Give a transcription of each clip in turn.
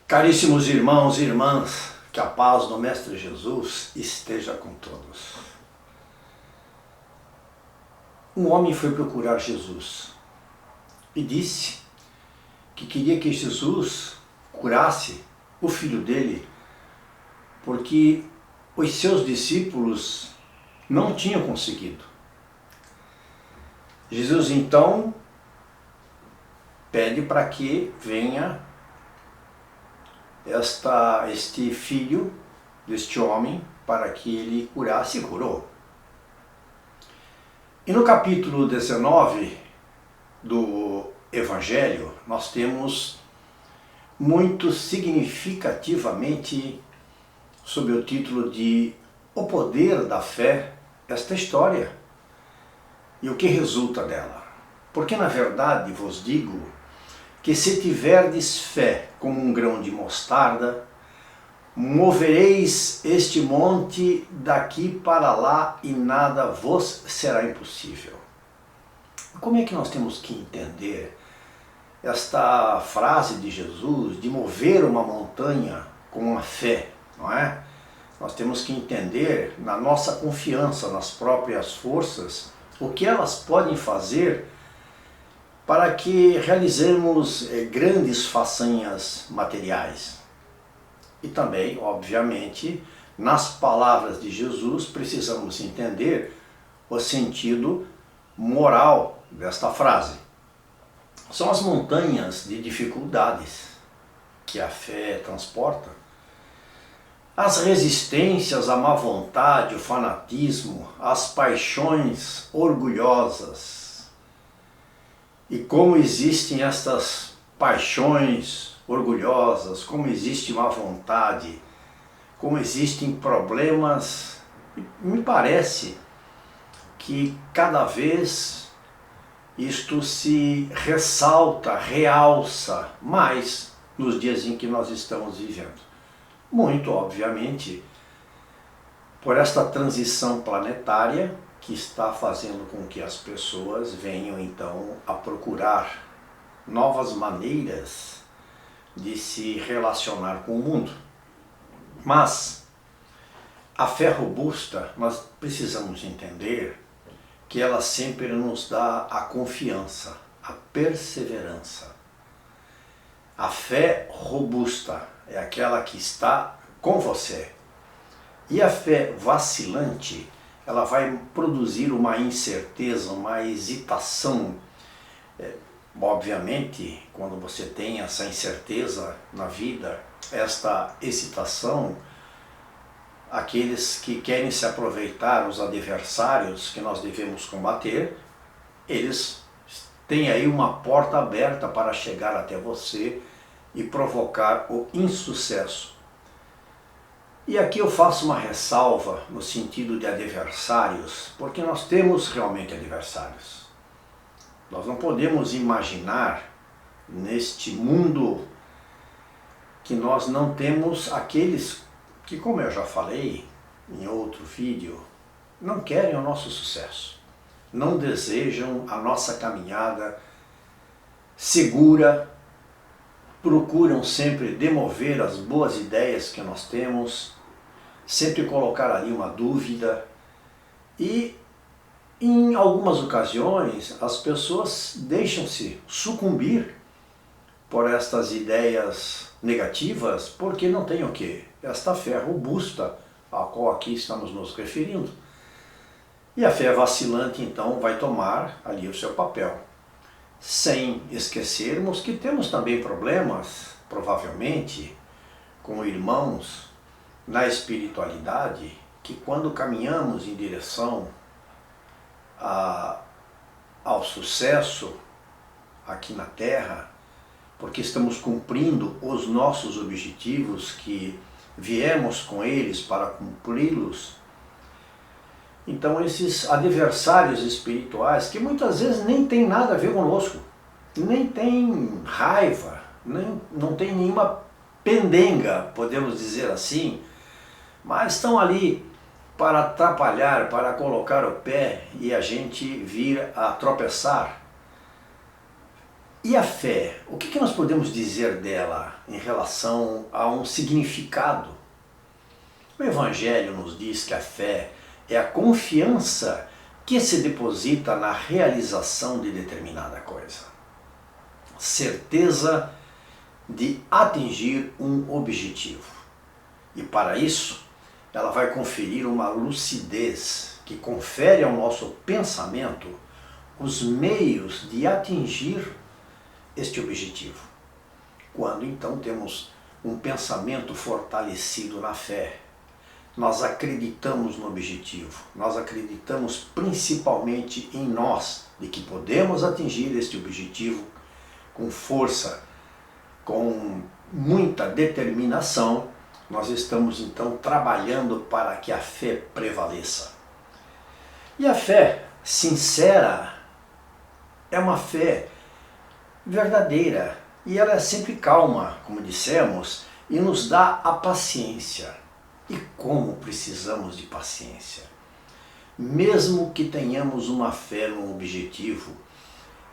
Caríssimos irmãos e irmãs, que a paz do Mestre Jesus esteja com todos. Um homem foi procurar Jesus e disse que queria que Jesus curasse o filho dele, porque os seus discípulos não tinham conseguido. Jesus então pede para que venha este filho deste homem para que ele curasse e curou. E no capítulo 19 do Evangelho, nós temos muito significativamente, sob o título de O Poder da Fé, esta história e o que resulta dela. Porque na verdade vos digo que se tiverdes fé como um grão de mostarda, movereis este monte daqui para lá e nada vos será impossível. Como é que nós temos que entender esta frase de Jesus de mover uma montanha com a fé, não é? Nós temos que entender na nossa confiança nas próprias forças o que elas podem fazer para que realizemos grandes façanhas materiais. E também, obviamente, nas palavras de Jesus, precisamos entender o sentido moral desta frase. São as montanhas de dificuldades que a fé transporta, as resistências, a má vontade, o fanatismo, as paixões orgulhosas. E como existem estas paixões orgulhosas, como existe má vontade, como existem problemas, me parece que cada vez isto se ressalta, realça mais nos dias em que nós estamos vivendo. Muito obviamente por esta transição planetária que está fazendo com que as pessoas venham então a procurar novas maneiras de se relacionar com o mundo. Mas a fé robusta, nós precisamos entender que ela sempre nos dá a confiança, a perseverança. A fé robusta é aquela que está com você. E a fé vacilante, ela vai produzir uma incerteza, uma hesitação. Obviamente, quando você tem essa incerteza na vida, esta hesitação, aqueles que querem se aproveitar, os adversários que nós devemos combater, eles têm aí uma porta aberta para chegar até você e provocar o insucesso. E aqui eu faço uma ressalva no sentido de adversários, porque nós temos realmente adversários. Nós não podemos imaginar neste mundo que nós não temos aqueles que, como eu já falei em outro vídeo, não querem o nosso sucesso, não desejam a nossa caminhada segura, procuram sempre demover as boas ideias que nós temos, sempre colocar ali uma dúvida e, em algumas ocasiões, as pessoas deixam-se sucumbir por estas ideias negativas porque não tem o quê? Esta fé robusta a qual aqui estamos nos referindo. E a fé vacilante, então, vai tomar ali o seu papel. Sem esquecermos que temos também problemas, provavelmente, com irmãos na espiritualidade, que quando caminhamos em direção ao sucesso aqui na Terra, porque estamos cumprindo os nossos objetivos, que viemos com eles para cumpri-los, então esses adversários espirituais, que muitas vezes nem tem nada a ver conosco, nem tem raiva, não tem nenhuma pendenga, podemos dizer assim, mas estão ali para atrapalhar, para colocar o pé e a gente vir a tropeçar. E a fé, o que nós podemos dizer dela em relação a um significado? O Evangelho nos diz que a fé é a confiança que se deposita na realização de determinada coisa. Certeza de atingir um objetivo. E para isso, ela vai conferir uma lucidez que confere ao nosso pensamento os meios de atingir este objetivo. Quando então temos um pensamento fortalecido na fé, nós acreditamos no objetivo, nós acreditamos principalmente em nós, de que podemos atingir este objetivo com força, com muita determinação. Nós estamos então trabalhando para que a fé prevaleça. E a fé sincera é uma fé verdadeira, e ela é sempre calma, como dissemos, e nos dá a paciência. E como precisamos de paciência? Mesmo que tenhamos uma fé num objetivo,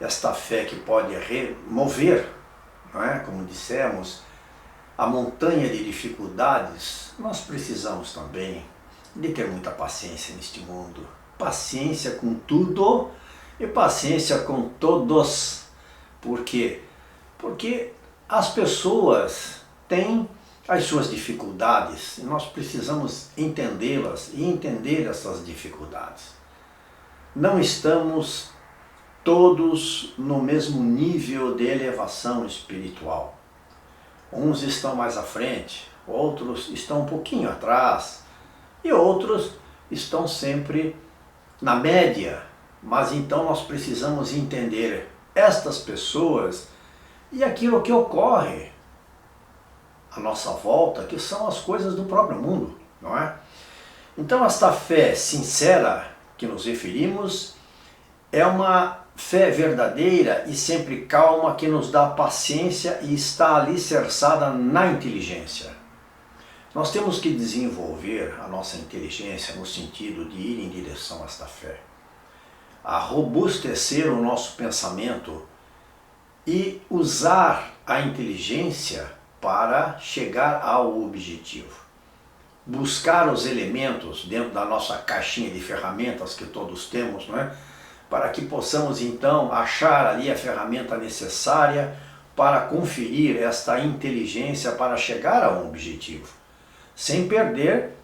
esta fé que pode remover, não é? Como dissemos, a montanha de dificuldades, nós precisamos também de ter muita paciência neste mundo. Paciência com tudo e paciência com todos. Por quê? Porque as pessoas têm as suas dificuldades e nós precisamos entendê-las e entender essas dificuldades. Não estamos todos no mesmo nível de elevação espiritual. Uns estão mais à frente, outros estão um pouquinho atrás e outros estão sempre na média. Mas então nós precisamos entender estas pessoas e aquilo que ocorre à nossa volta, que são as coisas do próprio mundo, não é? Então esta fé sincera que nos referimos é uma fé verdadeira e sempre calma que nos dá paciência e está alicerçada na inteligência. Nós temos que desenvolver a nossa inteligência no sentido de ir em direção a esta fé, a robustecer o nosso pensamento e usar a inteligência para chegar ao objetivo. Buscar os elementos dentro da nossa caixinha de ferramentas que todos temos, não é? Para que possamos então achar ali a ferramenta necessária para conferir esta inteligência para chegar a um objetivo, sem perder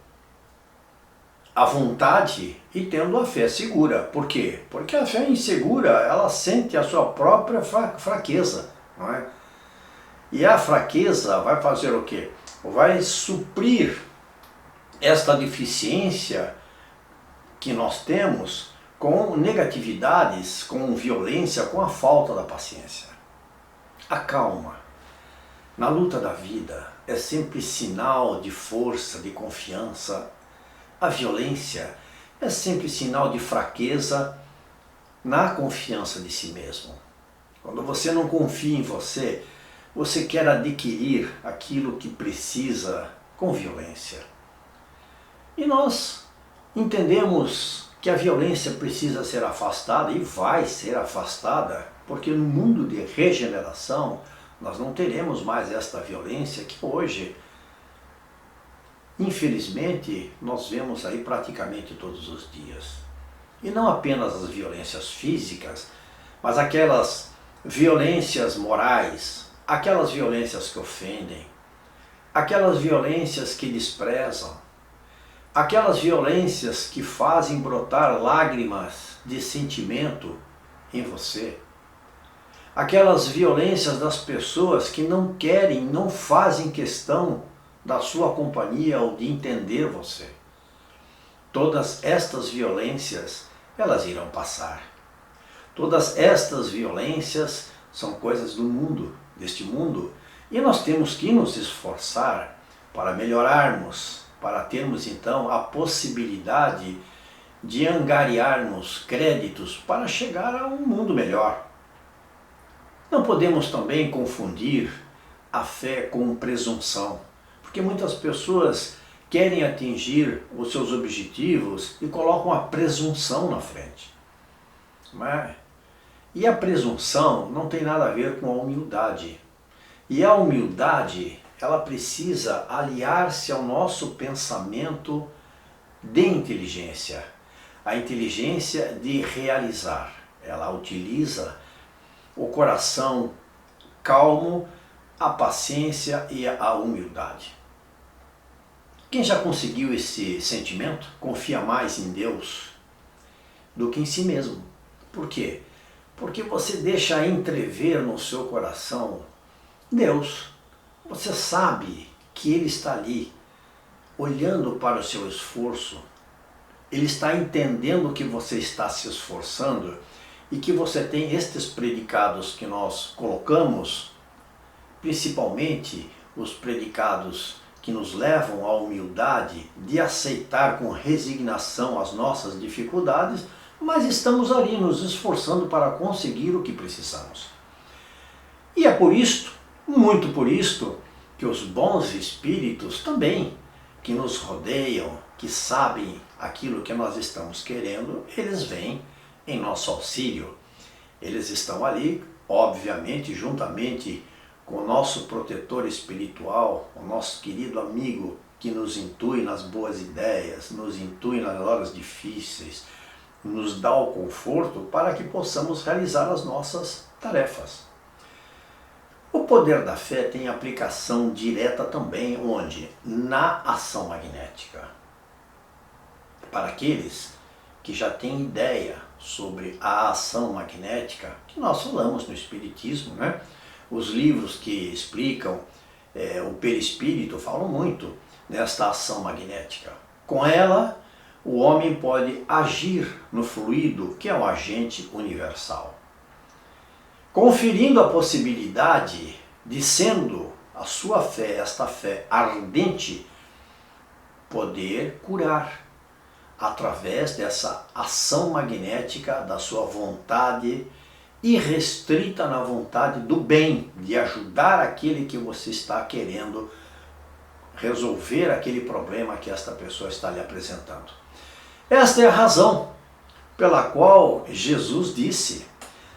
a vontade e tendo a fé segura. Por quê? Porque a fé insegura, ela sente a sua própria fraqueza, não é? E a fraqueza vai fazer o quê? Vai suprir esta deficiência que nós temos com negatividades, com violência, com a falta da paciência. A calma na luta da vida é sempre sinal de força, de confiança. A violência é sempre sinal de fraqueza na confiança de si mesmo. Quando você não confia em você, você quer adquirir aquilo que precisa com violência. E nós entendemos que a violência precisa ser afastada e vai ser afastada, porque no mundo de regeneração nós não teremos mais esta violência que hoje, infelizmente, nós vemos aí praticamente todos os dias. E não apenas as violências físicas, mas aquelas violências morais, aquelas violências que ofendem, aquelas violências que desprezam, aquelas violências que fazem brotar lágrimas de sentimento em você, aquelas violências das pessoas que não querem, não fazem questão da sua companhia ou de entender você. Todas estas violências, elas irão passar. Todas estas violências são coisas do mundo, deste mundo, e nós temos que nos esforçar para melhorarmos, para termos então a possibilidade de angariarmos créditos para chegar a um mundo melhor. Não podemos também confundir a fé com presunção, porque muitas pessoas querem atingir os seus objetivos e colocam a presunção na frente. Mas E a presunção não tem nada a ver com a humildade. E a humildade, ela precisa aliar-se ao nosso pensamento de inteligência. A inteligência de realizar. Ela utiliza o coração calmo, a paciência e a humildade. Quem já conseguiu esse sentimento confia mais em Deus do que em si mesmo. Por quê? Porque você deixa entrever no seu coração Deus. Você sabe que Ele está ali, olhando para o seu esforço. Ele está entendendo que você está se esforçando e que você tem estes predicados que nós colocamos, principalmente os predicados que nos levam à humildade de aceitar com resignação as nossas dificuldades, mas estamos ali nos esforçando para conseguir o que precisamos. E é por isto, muito por isto, que os bons espíritos também, que nos rodeiam, que sabem aquilo que nós estamos querendo, eles vêm em nosso auxílio. Eles estão ali, obviamente, juntamente com o nosso protetor espiritual, o nosso querido amigo que nos intui nas boas ideias, nos intui nas horas difíceis, nos dá o conforto para que possamos realizar as nossas tarefas. O poder da fé tem aplicação direta também onde? Na ação magnética. Para aqueles que já têm ideia sobre a ação magnética, que nós falamos no Espiritismo, né? Os livros que explicam o perispírito falam muito nesta ação magnética. Com ela, o homem pode agir no fluido, que é um agente universal, conferindo a possibilidade de, sendo a sua fé, esta fé ardente, poder curar através dessa ação magnética da sua vontade irrestrita na vontade do bem, de ajudar aquele que você está querendo resolver aquele problema que esta pessoa está lhe apresentando. Esta é a razão pela qual Jesus disse: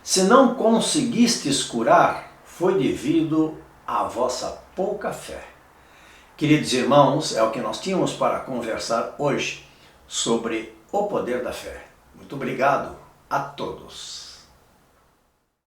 se não conseguistes curar, foi devido à vossa pouca fé. Queridos irmãos, é o que nós tínhamos para conversar hoje sobre o poder da fé. Muito obrigado a todos.